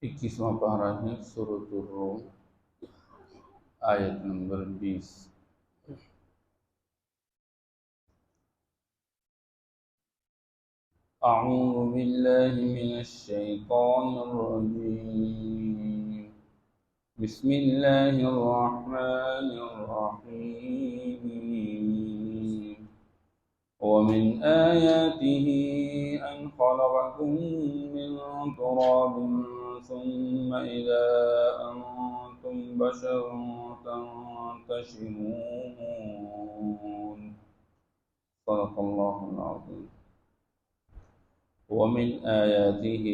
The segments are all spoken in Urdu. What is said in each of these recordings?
21واں پارہ ہے سورۃ الروم، آیت نمبر 20۔ اعوذ باللہ من الشیطان الرجیم، بسم اللہ الرحمن الرحیم۔ ومن آياته أن خلقكم من تراب ثم إذا أنتم بشر تنتشرون، صدق اللہ العظیم۔ ومن آیاته،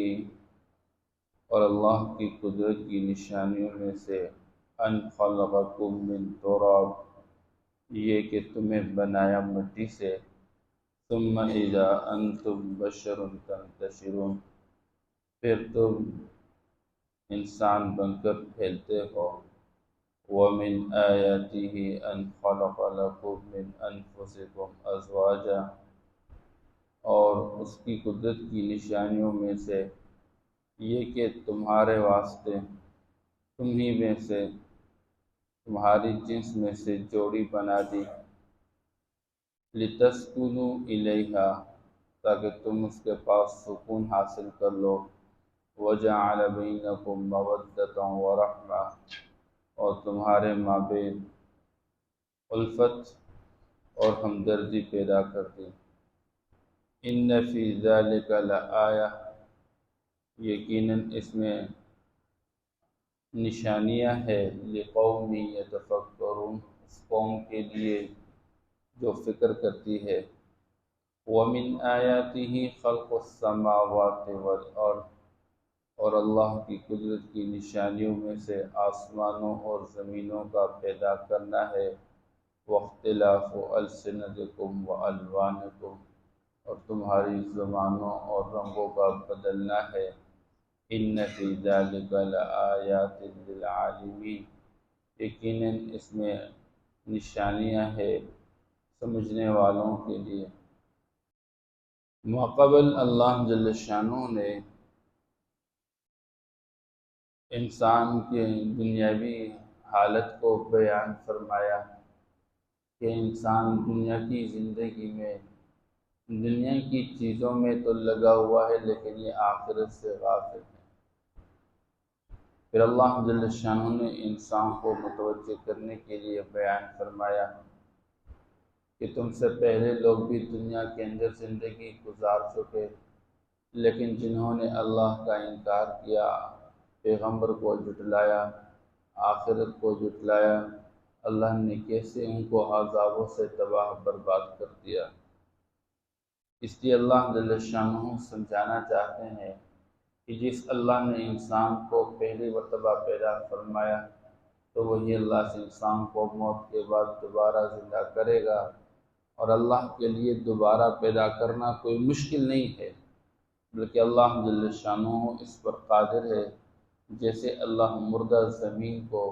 اور اللہ کی قدرت کی نشانیوں میں سے، ان خلقکم من تراب، یہ کہ تمہیں بنایا مٹی سے، ثم اذا انتم بشر تنتشرون، پھر تم انسان بن کر پھیلتے ہو۔ ومن آیاتہ ان خلق لکم من انفسکم ازواجا، اور اس کی قدرت کی نشانیوں میں سے یہ کہ تمہارے واسطے تمہی میں سے، تمہاری جنس میں سے جوڑی بنا دی، لِتَسْكُنُوا إِلَيْهَا، تاکہ تم اس کے پاس سکون حاصل کر لو، وَجَعَلَ بَيْنَكُمْ مَوَدَّةً وَرَحْمَةً، اور تمہارے مابین الفت اور ہمدردی پیدا کر دی۔ إِنَّ فِي ذَلِكَ لَآیَةً، یقیناً اس میں نشانیاں ہے، لِقَوْمٍ يَتَفَکَّرُونَ، اس قوم کے لیے جو فکر کرتی ہے۔ وَمِنْ آیَاتِهِ خَلْقُ السَّمَاوَاتِ وَالْأَرْضِ، اور اللہ کی قدرت کی نشانیوں میں سے آسمانوں اور زمینوں کا پیدا کرنا ہے، وَاخْتِلَافُ أَلْسِنَتِكُمْ وَأَلْوَانِكُمْ، اور تمہاری زبانوں اور رنگوں کا بدلنا ہے۔ إِنَّ فِي ذَلِكَ لَآیَاتٍ لِلْعَالِمِينَ، یقیناً اس میں نشانیاں ہے سمجھنے والوں کے لیے۔ ماقبل اللہ جل شانہ نے انسان کے دنیاوی حالت کو بیان فرمایا کہ انسان دنیا کی زندگی میں، دنیا کی چیزوں میں تو لگا ہوا ہے، لیکن یہ آخرت سے غافل ہے۔ پھر اللہ جل شانہ نے انسان کو متوجہ کرنے کے لیے بیان فرمایا کہ تم سے پہلے لوگ بھی دنیا کے اندر زندگی گزار چکے، لیکن جنہوں نے اللہ کا انکار کیا، پیغمبر کو جھٹلایا، آخرت کو جھٹلایا، اللہ نے کیسے ان کو عذابوں سے تباہ برباد کر دیا۔ اس لیے اللہ جل شانہ سمجھانا چاہتے ہیں کہ جس اللہ نے انسان کو پہلی مرتبہ پیدا فرمایا، تو وہی اللہ سے انسان کو موت کے بعد دوبارہ زندہ کرے گا، اور اللہ کے لیے دوبارہ پیدا کرنا کوئی مشکل نہیں ہے، بلکہ اللہ جل شانہ اس پر قادر ہے۔ جیسے اللہ مردہ زمین کو،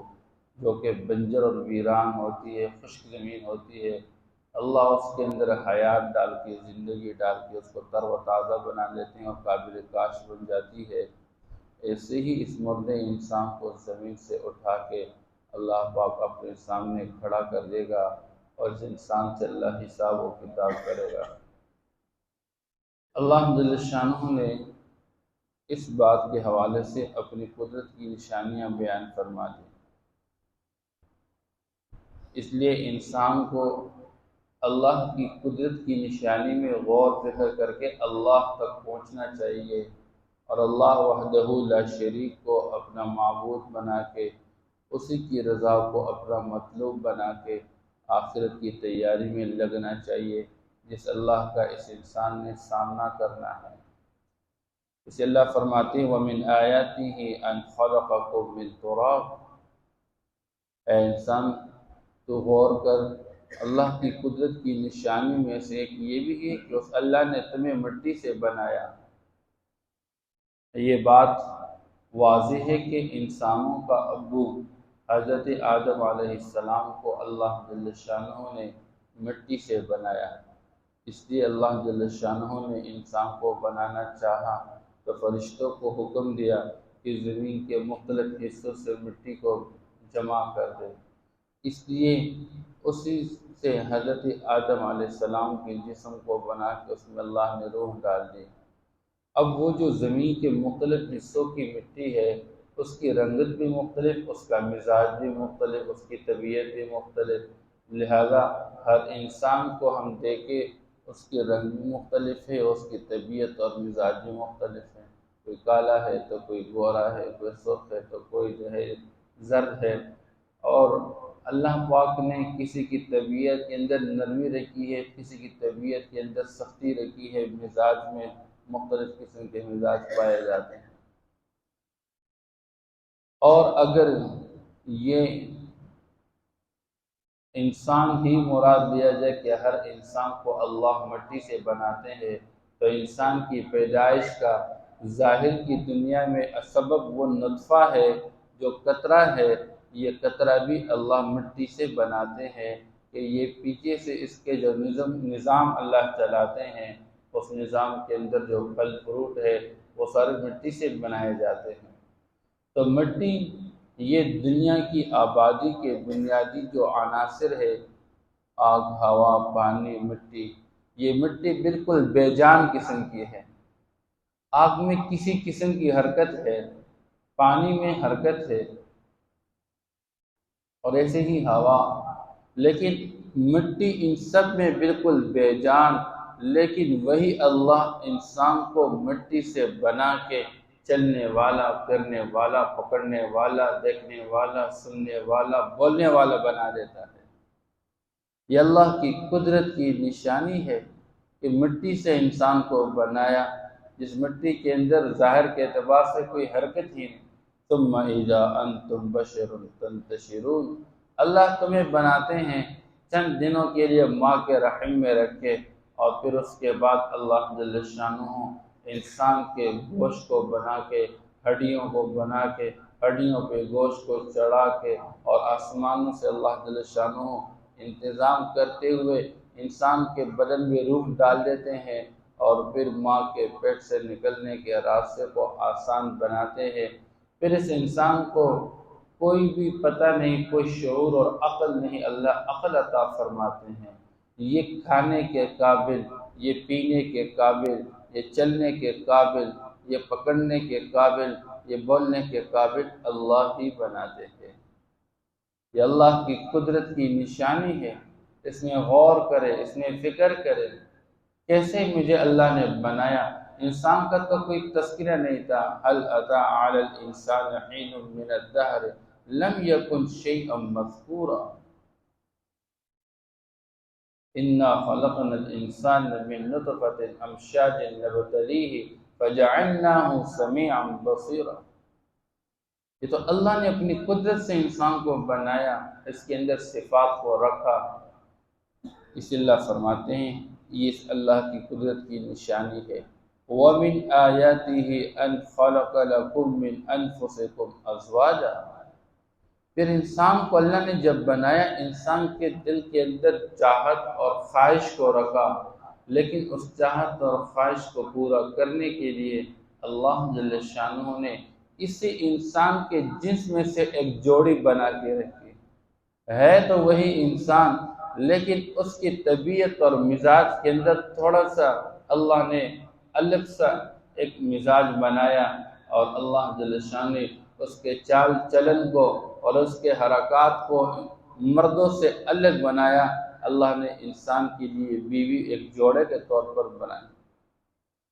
جو کہ بنجر اور ویران ہوتی ہے، خشک زمین ہوتی ہے، اللہ اس کے اندر حیات ڈال کے، زندگی ڈال کے اس کو تر و تازہ بنا لیتے ہیں اور قابل کاشت بن جاتی ہے، ایسے ہی اس مردے انسان کو زمین سے اٹھا کے اللہ پاک اپنے سامنے کھڑا کر دے گا، اور اس انسان سے اللہ حساب و کتاب کرے گا۔ اللہ جل شانہ نے اس بات کے حوالے سے اپنی قدرت کی نشانیاں بیان فرما دی۔ اس لیے انسان کو اللہ کی قدرت کی نشانی میں غور فکر کر کے اللہ تک پہنچنا چاہیے، اور اللہ وحدہ لا شریک کو اپنا معبود بنا کے، اسی کی رضا کو اپنا مطلوب بنا کے آخرت کی تیاری میں لگنا چاہیے، جس اللہ کا اس انسان نے سامنا کرنا ہے۔ اسے اللہ فرماتے ہیں وَمِنْ آیَاتِهِ أَنْ خَلَقَكُم مِّن تُرَابٍ، اے انسان تو غور کر، اللہ کی قدرت کی نشانی میں سے ایک یہ بھی ہے کہ اس اللہ نے تمہیں مٹی سے بنایا۔ یہ بات واضح ہے کہ انسانوں کا ابو حضرت آدم علیہ السلام کو اللہ جل شانہ نے مٹی سے بنایا، اس لیے اللہ جل شانہ نے انسان کو بنانا چاہا تو فرشتوں کو حکم دیا کہ زمین کے مختلف حصوں سے مٹی کو جمع کر دے۔ اس لیے اسی سے حضرت آدم علیہ السلام کے جسم کو بنا کے اس میں اللہ نے روح ڈال دی۔ اب وہ جو زمین کے مختلف حصوں کی مٹی ہے، اس کی رنگت بھی مختلف، اس کا مزاج بھی مختلف، اس کی طبیعت بھی مختلف، لہذا ہر انسان کو ہم دیکھیں اس کی رنگ بھی مختلف ہے، اس کی طبیعت اور مزاج بھی مختلف ہے، کوئی کالا ہے تو کوئی گورا ہے، کوئی سرخ ہے تو کوئی جو ہے زرد ہے۔ اور اللہ پاک نے کسی کی طبیعت کے اندر نرمی رکھی ہے، کسی کی طبیعت کے اندر سختی رکھی ہے، مزاج میں مختلف قسم کے مزاج پائے جاتے ہیں۔ اور اگر یہ انسان ہی مراد لیا جائے کہ ہر انسان کو اللہ مٹی سے بناتے ہیں، تو انسان کی پیدائش کا ظاہر کی دنیا میں سبب وہ نطفہ ہے جو قطرہ ہے، یہ قطرہ بھی اللہ مٹی سے بناتے ہیں کہ یہ پیچھے سے اس کے جو نظام اللہ چلاتے ہیں، اس نظام کے اندر جو پھل فروٹ ہے وہ سارے مٹی سے بنائے جاتے ہیں۔ تو مٹی یہ دنیا کی آبادی کے بنیادی جو عناصر ہے، آگ، ہوا، پانی، مٹی، یہ مٹی بالکل بے جان قسم کی ہے۔ آگ میں کسی قسم کی حرکت ہے، پانی میں حرکت ہے، اور ایسے ہی ہوا، لیکن مٹی ان سب میں بالکل بے جان۔ لیکن وہی اللہ انسان کو مٹی سے بنا کے چلنے والا، کرنے والا، پکڑنے والا، دیکھنے والا، سننے والا، بولنے والا بنا دیتا ہے۔ یہ اللہ کی قدرت کی نشانی ہے کہ مٹی سے انسان کو بنایا، جس مٹی کے اندر ظاہر کے اعتبار سے کوئی حرکت ہی نہیں۔ ثم اذا انتم بشر تنتشرون، اللہ تمہیں بناتے ہیں چند دنوں کے لیے ماں کے رحم میں رکھے، اور پھر اس کے بعد اللہ جل شانہ انسان کے گوشت کو بنا کے، ہڈیوں کو بنا کے، ہڈیوں پہ گوشت کو چڑھا کے، اور آسمانوں سے اللہ جل شانہ انتظام کرتے ہوئے انسان کے بدن میں روح ڈال دیتے ہیں، اور پھر ماں کے پیٹ سے نکلنے کے راستے کو آسان بناتے ہیں۔ پھر اس انسان کو کوئی بھی پتہ نہیں، کوئی شعور اور عقل نہیں، اللہ عقل عطا فرماتے ہیں۔ یہ کھانے کے قابل، یہ پینے کے قابل، یہ چلنے کے قابل، یہ پکڑنے کے قابل، یہ بولنے کے قابل اللہ ہی بناتے ہیں۔ یہ اللہ کی قدرت کی نشانی ہے۔ اس میں غور کرے، اس میں فکر کرے، کیسے مجھے اللہ نے بنایا۔ انسان کا تو کوئی تذکرہ نہیں تھا۔ هل اتى على الانسان حين من الدهر لم يكن شيئا مذكورا انا خلقنا الانسان من نطفة امشاج نبتليه فجعلناه سميعا بصيرا۔ یہ تو اللہ نے اپنی قدرت سے انسان کو بنایا، اس کے اندر صفات کو رکھا۔ اس اللہ فرماتے ہیں یہ اللہ کی قدرت کی نشانی ہے۔ وَمِنْ آيَاتِهِ أَنْ خَلَقَ لَكُم مِّنْ أَنفُسِكُمْ أَزْوَاجًا۔ پھر انسان کو اللہ نے جب بنایا، انسان کے دل کے اندر چاہت اور خواہش کو رکھا، لیکن اس چاہت اور خواہش کو پورا کرنے کے لیے اللہ جل شانہ نے اسی انسان کے جنس میں سے ایک جوڑی بنا کے رکھی ہے، تو وہی انسان، لیکن اس کی طبیعت اور مزاج کے اندر تھوڑا سا اللہ نے الگ سا ایک مزاج بنایا، اور اللہ جل شانہ نے اس کے چال چلن کو اور اس کے حرکات کو مردوں سے الگ بنایا۔ اللہ نے انسان کے لیے بیوی ایک جوڑے کے طور پر بنائی۔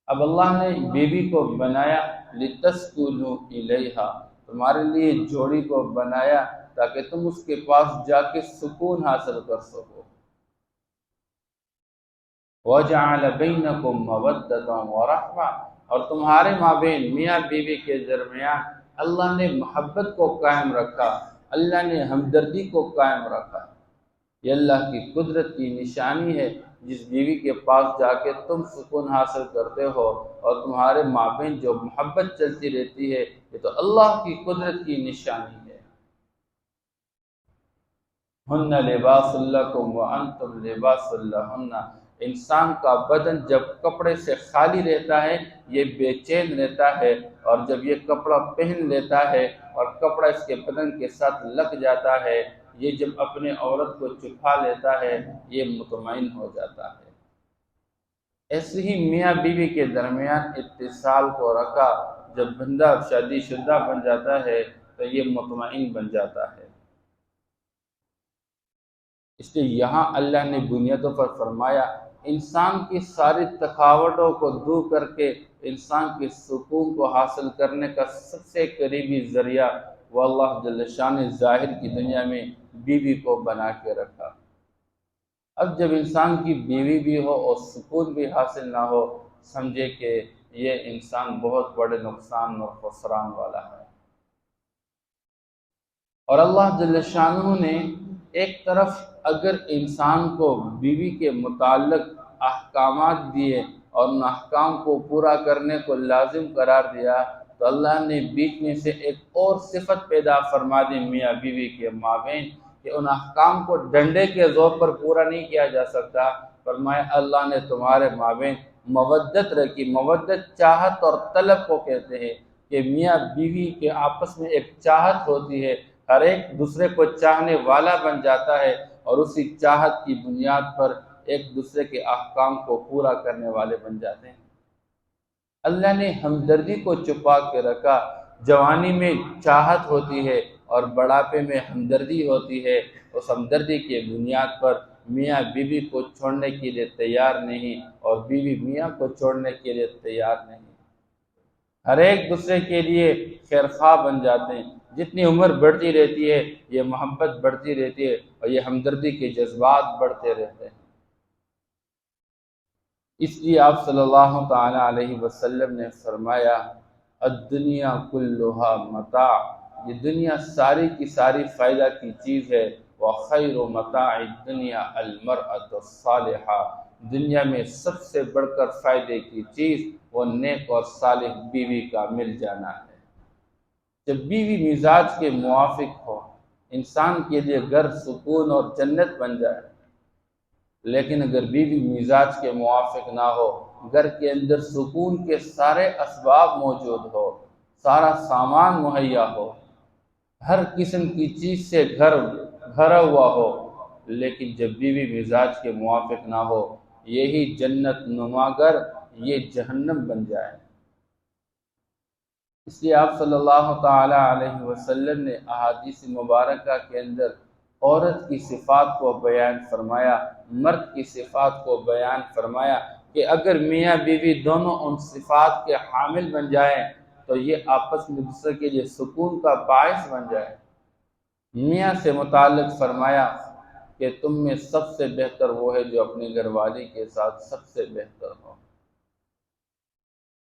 اب اللہ نے بیوی کو بنایا لِتَسْكُنُوا إِلَيْهَا، تمہارے لیے جوڑی کو بنایا تاکہ تم اس کے پاس جا کے سکون حاصل کر سکو۔ وَجَعَلَ بَيْنَكُمْ مَوَدَّةً وَرَحْمَةً، اور تمہارے مابین میاں بیوی کے درمیان اللہ نے محبت کو قائم رکھا، اللہ نے ہمدردی کو قائم رکھا۔ یہ اللہ کی قدرت کی نشانی ہے، جس بیوی کے پاس جا کے تم سکون حاصل کرتے ہو اور تمہارے مابین جو محبت چلتی رہتی ہے، یہ تو اللہ کی قدرت کی نشانی ہے۔ ہن لباس لکم وانتم لباس لہن، انسان کا بدن جب کپڑے سے خالی رہتا ہے یہ بے چین رہتا ہے، اور جب یہ کپڑا پہن لیتا ہے اور کپڑا اس کے بدن کے ساتھ لگ جاتا ہے، یہ جب اپنے عورت کو چھپا لیتا ہے یہ مطمئن ہو جاتا ہے۔ ایسے ہی میاں بیوی کے درمیان اتصال کو رکھا، جب بندہ شادی شدہ بن جاتا ہے تو یہ مطمئن بن جاتا ہے۔ اس لیے یہاں اللہ نے بنیادوں پر فرمایا انسان کی ساری تھکاوٹوں کو دور کر کے انسان کے سکون کو حاصل کرنے کا سب سے قریبی ذریعہ وہ اللہ جل شان ظاہر کی دنیا میں بیوی کو بنا کے رکھا۔ اب جب انسان کی بیوی بھی ہو اور سکون بھی حاصل نہ ہو، سمجھے کہ یہ انسان بہت بڑے نقصان اور خسران والا ہے۔ اور اللہ جل شانہ نے ایک طرف اگر انسان کو بیوی کے متعلق احکامات دیے اور ان احکام کو پورا کرنے کو لازم قرار دیا، تو اللہ نے بیچ میں سے ایک اور صفت پیدا فرما دی میاں بیوی کے مابین کہ ان احکام کو ڈنڈے کے زور پر پورا نہیں کیا جا سکتا۔ فرمایا اللہ نے تمہارے مابین مودت رکھی۔ مودت چاہت اور طلب کو کہتے ہیں کہ میاں بیوی کے آپس میں ایک چاہت ہوتی ہے، ہر ایک دوسرے کو چاہنے والا بن جاتا ہے اور اسی چاہت کی بنیاد پر ایک دوسرے کے احکام کو پورا کرنے والے بن جاتے ہیں۔ اللہ نے ہمدردی کو چھپا کے رکھا۔ جوانی میں چاہت ہوتی ہے اور بڑھاپے میں ہمدردی ہوتی ہے، اس ہمدردی کے بنیاد پر میاں بیوی کو چھوڑنے کے لیے تیار نہیں اور بیوی میاں کو چھوڑنے کے لیے تیار نہیں، ہر ایک دوسرے کے لیے خیرخواہ بن جاتے ہیں۔ جتنی عمر بڑھتی رہتی ہے یہ محبت بڑھتی رہتی ہے اور یہ ہمدردی کے جذبات بڑھتے رہتے ہیں۔ اس لیے آپ صلی اللہ تعالی علیہ وسلم نے فرمایا الدنیا کلھا متاع، یہ دنیا ساری کی ساری فائدہ کی چیز ہے، وخیر متاع الدنیا المرأة الصالحہ، دنیا میں سب سے بڑھ کر فائدے کی چیز وہ نیک اور صالح بیوی کا مل جانا ہے۔ جب بیوی مزاج کے موافق ہو، انسان کے لیے گھر سکون اور جنت بن جائے، لیکن اگر بیوی مزاج کے موافق نہ ہو، گھر کے اندر سکون کے سارے اسباب موجود ہو، سارا سامان مہیا ہو، ہر قسم کی چیز سے گھر بھرا ہوا ہو، لیکن جب بیوی مزاج کے موافق نہ ہو، یہی جنت نما گھر یہ جہنم بن جائے۔ اس لیے آپ صلی اللہ تعالی علیہ وسلم نے احادیث مبارکہ کے اندر عورت کی صفات کو بیان فرمایا، مرد کی صفات کو بیان فرمایا کہ اگر میاں بیوی دونوں ان صفات کے حامل بن جائیں تو یہ آپس میں دوسرے کے لیے سکون کا باعث بن جائے۔ میاں سے متعلق فرمایا کہ تم میں سب سے بہتر وہ ہے جو اپنی گھر والی کے ساتھ سب سے بہتر ہو۔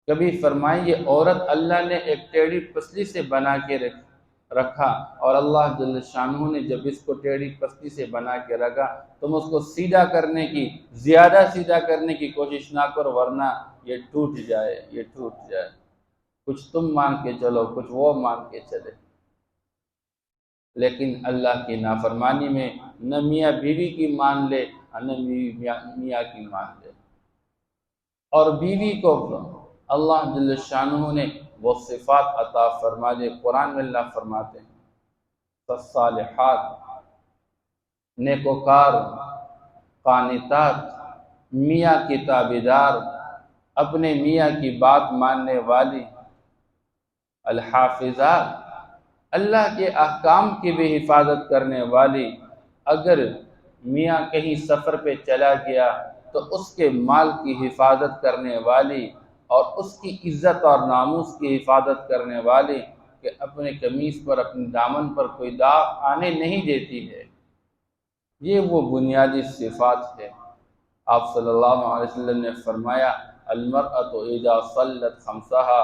کبھی فرمائیں یہ عورت اللہ نے ایک ٹیڑھی پسلی سے بنا کے رکھا، اور اللہ جل شانہ نے جب اس کو ٹیڑھی پسلی سے بنا کے رکھا تم اس کو سیدھا کرنے کی، زیادہ سیدھا کرنے کی کوشش نہ کرو ورنہ یہ ٹوٹ جائے، یہ ٹوٹ جائے۔ کچھ تم مان کے چلو، کچھ وہ مان کے چلے، لیکن اللہ کی نافرمانی میں نہ میاں بیوی کی مان لے نہ میاں کی مان لے۔ اور بیوی کو اللہ جل شانہ نے وہ صفات عطا فرما دے۔ قرآن میں اللہ فرماتے ہیں فالصالحات، نیکوکار، قانتات، میاں کی تابعدار، اپنے میاں کی بات ماننے والی، الحافظات، اللہ کے احکام کی بھی حفاظت کرنے والی، اگر میاں کہیں سفر پہ چلا گیا تو اس کے مال کی حفاظت کرنے والی اور اس کی عزت اور ناموس کی حفاظت کرنے والی کہ اپنے قمیص پر اپنے دامن پر کوئی داغ آنے نہیں دیتی ہے، یہ وہ بنیادی صفات ہے۔ آپ صلی اللہ علیہ وسلم نے فرمایا المرأة اذا صلت خمسہا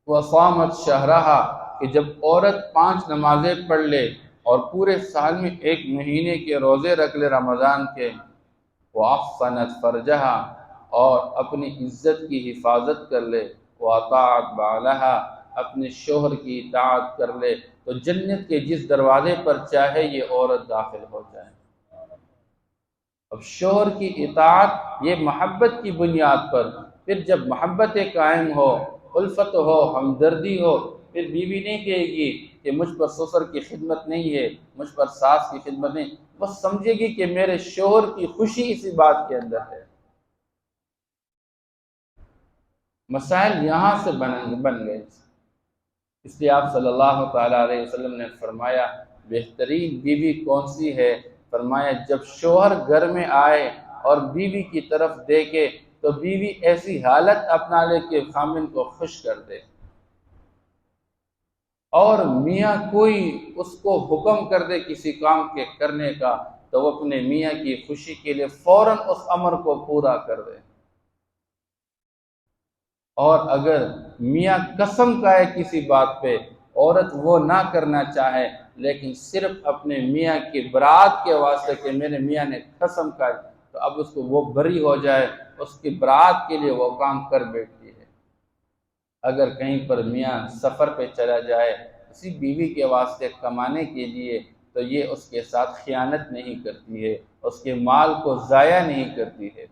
وصامت شہرہا، کہ جب عورت 5 نمازیں پڑھ لے اور پورے سال میں 1 مہینے کے روزے رکھ لے رمضان کے، وَأَحْصَنَتْ فَرْجَهَا، اور اپنی عزت کی حفاظت کر لے، وَأَطَاعَتْ بَعْلَهَا، اپنے شوہر کی اطاعت کر لے، تو جنت کے جس دروازے پر چاہے یہ عورت داخل ہو جائے۔ اب شوہر کی اطاعت یہ محبت کی بنیاد پر، پھر جب محبت قائم ہو، الفت ہو، ہمدردی ہو، پھر بیوی نہیں کہے گی کہ مجھ پر سسر کی خدمت نہیں ہے، مجھ پر ساس کی خدمت نہیں، بس سمجھے گی کہ میرے شوہر کی خوشی اسی بات کے اندر ہے۔ مسائل یہاں سے بن گئے۔ اس لیے آپ صلی اللہ تعالیٰ علیہ وسلم نے فرمایا بہترین بیوی کون سی ہے؟ فرمایا جب شوہر گھر میں آئے اور بیوی کی طرف دیکھے تو بیوی ایسی حالت اپنا لے کہ خامن کو خوش کر دے، اور میاں کوئی اس کو حکم کر دے کسی کام کے کرنے کا تو وہ اپنے میاں کی خوشی کے لیے فوراً اس امر کو پورا کر دے۔ اور اگر میاں قسم کھائے کسی بات پہ، عورت وہ نہ کرنا چاہے لیکن صرف اپنے میاں کی برات کے واسطے کہ میرے میاں نے قسم کھائی، تو اب اس کو وہ بری ہو جائے، اس کی برات کے لیے وہ کام کر بیٹھتی ہے۔ اگر کہیں پر میاں سفر پہ چلا جائے کسی بیوی کے واسطے کمانے کے لیے تو یہ اس کے ساتھ خیانت نہیں کرتی ہے، اس کے مال کو ضائع نہیں کرتی ہے۔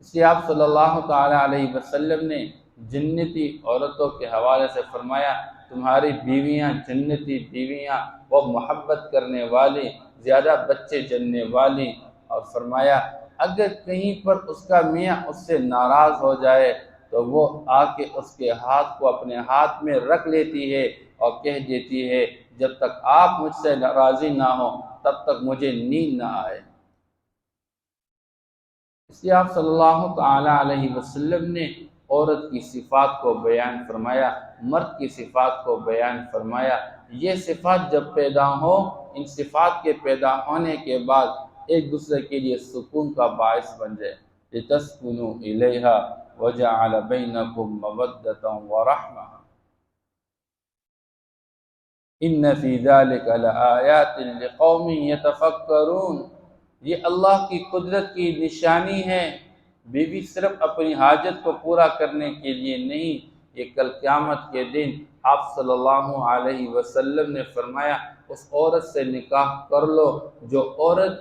اس لیے آپ صلی اللہ تعالیٰ علیہ وسلم نے جنتی عورتوں کے حوالے سے فرمایا تمہاری بیویاں جنتی بیویاں، وہ محبت کرنے والی، زیادہ بچے جننے والی، اور فرمایا اگر کہیں پر اس کا میاں اس سے ناراض ہو جائے تو وہ آ کے اس کے ہاتھ کو اپنے ہاتھ میں رکھ لیتی ہے اور کہہ دیتی ہے جب تک آپ مجھ سے راضی نہ ہو تب تک مجھے نیند نہ آئے۔ اس لیے آپ صلی اللہ تعالیٰ علیہ وسلم نے عورت کی صفات کو بیان فرمایا، مرد کی صفات کو بیان فرمایا۔ یہ صفات جب پیدا ہو، ان صفات کے پیدا ہونے کے بعد ایک دوسرے کے لیے سکون کا باعث بن جائے۔ لِتَسْكُنُوا إِلَيْهَا وَجَعَلَ بَيْنَكُم مَّوَدَّةً وَرَحْمَةً إِنَّ فِي ذَلِكَ لَآيَاتٍ لِقَوْمٍ يَتَفَكَّرُونَ۔ یہ اللہ کی قدرت کی نشانی ہے۔ بیوی صرف اپنی حاجت کو پورا کرنے کے لیے نہیں، یہ کل قیامت کے دن آپ صلی اللہ علیہ وسلم نے فرمایا اس عورت سے نکاح کر لو جو عورت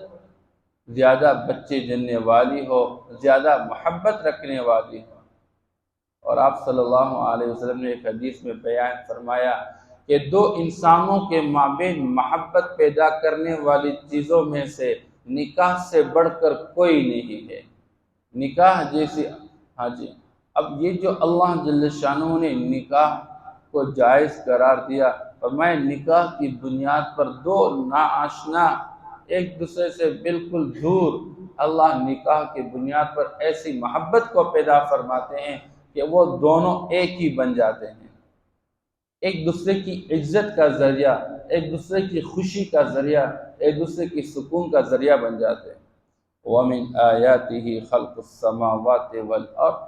زیادہ بچے جننے والی ہو، زیادہ محبت رکھنے والی ہو۔ اور آپ صلی اللہ علیہ وسلم نے ایک حدیث میں بیان فرمایا کہ دو انسانوں کے مابین محبت پیدا کرنے والی چیزوں میں سے نکاح سے بڑھ کر کوئی نہیں ہے۔ نکاح جیسی، ہاں جی، اب یہ جو اللہ جل شانہ نے نکاح کو جائز قرار دیا، فرمایا نکاح کی بنیاد پر دو ناآشنا ایک دوسرے سے بالکل دور اللہ نکاح کی بنیاد پر ایسی محبت کو پیدا فرماتے ہیں کہ وہ دونوں ایک ہی بن جاتے ہیں، ایک دوسرے کی عزت کا ذریعہ، ایک دوسرے کی خوشی کا ذریعہ، ایک دوسرے کی سکون کا ذریعہ بن جاتے ہیں۔ وَمِنْ آيَاتِهِ خَلْقُ السَّمَاوَاتِ وَالْأَرْضِ،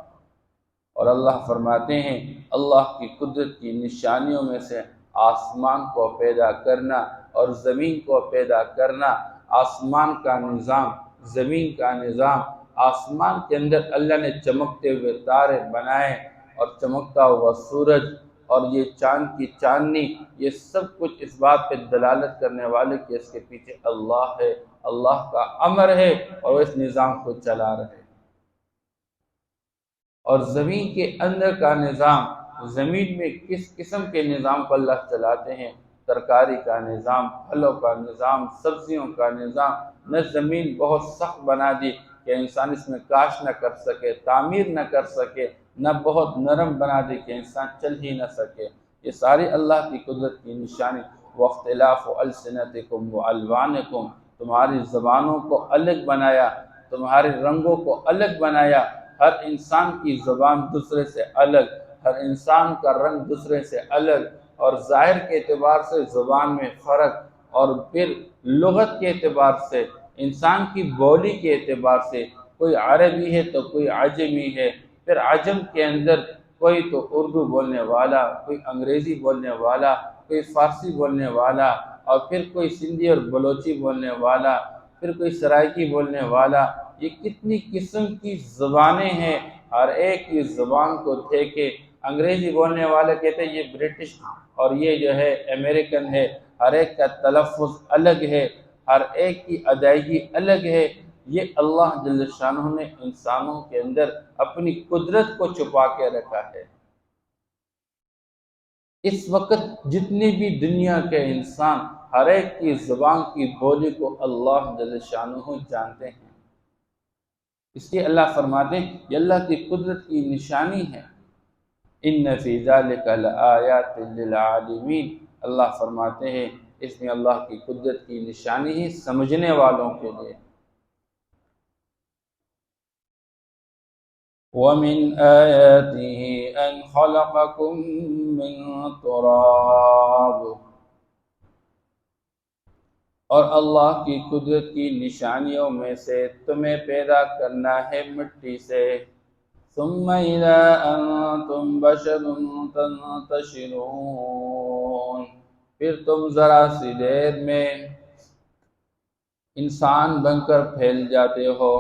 اور اللہ فرماتے ہیں اللہ کی قدرت کی نشانیوں میں سے آسمان کو پیدا کرنا اور زمین کو پیدا کرنا۔ آسمان کا نظام، زمین کا نظام، آسمان کے اندر اللہ نے چمکتے ہوئے تارے بنائے اور چمکتا ہوا سورج اور یہ چاند کی چاندنی، یہ سب کچھ اس بات پہ دلالت کرنے والے کہ اس کے پیچھے اللہ ہے، اللہ کا امر ہے اور وہ اس نظام کو چلا رہے۔ اور زمین کے اندر کا نظام، زمین میں کس قسم کے نظام کو اللہ چلاتے ہیں؟ ترکاری کا نظام، پھلوں کا نظام، سبزیوں کا نظام۔ نہ زمین بہت سخت بنا دی کہ انسان اس میں کاشت نہ کر سکے، تعمیر نہ کر سکے، نہ بہت نرم بنا دی کہ انسان چل ہی نہ سکے۔ یہ ساری اللہ کی قدرت کی نشانی۔ وَاخْتِلَافُ أَلْسِنَتِكُمْ وَأَلْوَانِكُمْ، تمہاری زبانوں کو الگ بنایا، تمہارے رنگوں کو الگ بنایا۔ ہر انسان کی زبان دوسرے سے الگ، ہر انسان کا رنگ دوسرے سے الگ، اور ظاہر کے اعتبار سے زبان میں فرق، اور پھر لغت کے اعتبار سے، انسان کی بولی کے اعتبار سے کوئی عربی ہے تو کوئی عجمی ہے، پھر عجم کے اندر کوئی تو اردو بولنے والا، کوئی انگریزی بولنے والا، کوئی فارسی بولنے والا، اور پھر کوئی سندھی اور بلوچی بولنے والا، پھر کوئی سرائکی بولنے والا۔ یہ کتنی قسم کی زبانیں ہیں، ہر ایک کی زبان کو دیکھے انگریزی بولنے والے کہتے ہیں یہ برٹش اور یہ جو ہے امریکن ہے، ہر ایک کا تلفظ الگ ہے، ہر ایک کی ادائیگی الگ ہے، یہ اللہ جل شانہ نے انسانوں کے اندر اپنی قدرت کو چھپا کے رکھا ہے۔ اس وقت جتنے بھی دنیا کے انسان ہر ایک کی زبان کی بولی کو اللہ جل شانہ جانتے ہیں۔ اس لیے اللہ فرماتے ہیں یہ اللہ کی قدرت کی نشانی ہے۔ ان فی ذلک لآیات للعالمین، اللہ فرماتے ہیں اس میں اللہ کی قدرت کی نشانی ہے سمجھنے والوں کے لیے۔ وَمِنْ آيَاتِهِ أَنْ خَلَقَكُم مِّن تُرَابٍ، اور اللہ کی قدرت کی نشانیوں میں سے تمہیں پیدا کرنا ہے مٹی سے۔ ثُمَّ إِذَا أَنْتُمْ بَشَرٌ تَنْتَشِرُونَ، پھر تم ذرا سی دیر میں انسان بن کر پھیل جاتے ہو۔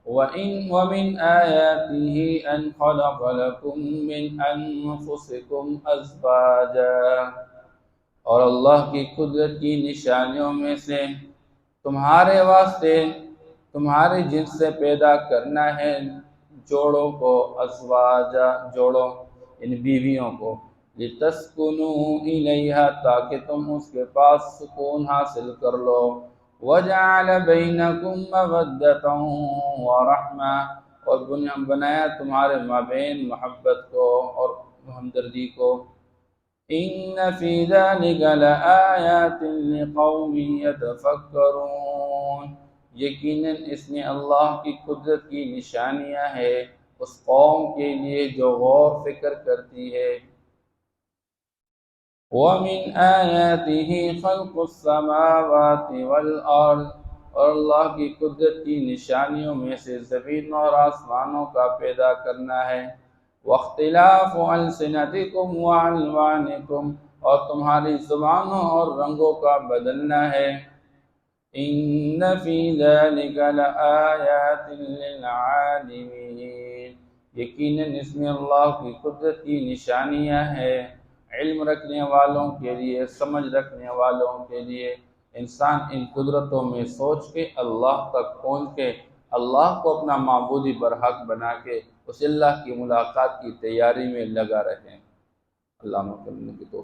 وَمِنْ آيَاتِهِ أَنْ خَلَقَ لَكُم مِّنْ أَنفُسِكُمْ أَزْوَاجًا، اور اللہ کی قدرت کی نشانیوں میں سے تمہارے واسطے تمہارے جنس سے پیدا کرنا ہے جوڑوں کو، ازواجا جوڑوں ان بیویوں کو، لِتَسْكُنُوا إِلَيْهَا تاکہ تم اس کے پاس سکون حاصل کر لو، وَجَعَلَ بَيْنَكُمْ مَوَدَّةً وَرَحْمَةً، اور بنایا تمہارے مابین محبت کو اور ہمدردی کو۔ إِنَّ فِي ذَلِكَ لَآيَاتٍ لِقَوْمٍ يَتَفَكَّرُونَ، یقیناً اس میں اللہ کی قدرت کی نشانیاں ہیں اس قوم کے لیے جو غور فکر کرتی ہے۔ وَمِنْ آيَاتِهِ خَلْقُ السَّمَاوَاتِ وَالْأَرْضِ، اور اللہ کی قدرت کی نشانیوں میں سے زمینوں اور آسمانوں کا پیدا کرنا ہے۔ وَاخْتِلَافُ أَلْسِنَتِكُمْ وَأَلْوَانِكُمْ، اور تمہاری زبانوں اور رنگوں کا بدلنا ہے۔ إِنَّ فِي ذَلِكَ لَآيَاتٍ لِلْعَالِمِينَ، یقیناً اس میں اللہ کی قدرت کی نشانیاں ہیں علم رکھنے والوں کے لیے، سمجھ رکھنے والوں کے لیے۔ انسان ان قدرتوں میں سوچ کے اللہ تک پہنچ کے اللہ کو اپنا معبودی برحق بنا کے اس اللہ کی ملاقات کی تیاری میں لگا رہے۔ اللہ کرنے کی توفیق